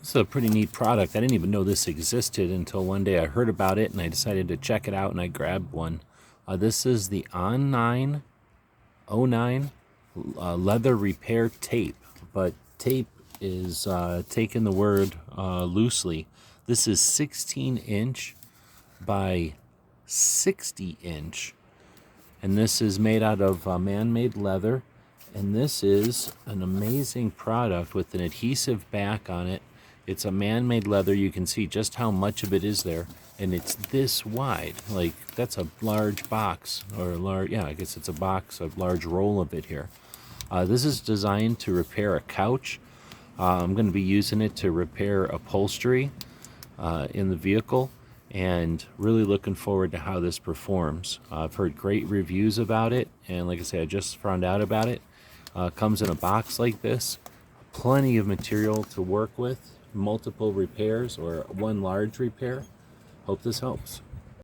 This is a pretty neat product. I didn't even know this existed until one day I heard about it and I decided to check it out and I grabbed one. This is the ONine leather repair tape, but tape is taking the word loosely. This is 16-inch by 60-inch, and this is made out of man-made leather, and this is an amazing product with an adhesive back on it. It's a man-made leather. You can see just how much of it is there, and it's this wide. Like, that's a large box, or a large, yeah, I guess it's a box, a large roll of it here. This is designed to repair a couch. I'm going to be using it to repair upholstery in the vehicle, and really looking forward to how this performs. I've heard great reviews about it, and like I said, I just found out about it. Comes in a box like this, plenty of material to work with, multiple repairs or one large repair. Hope this helps.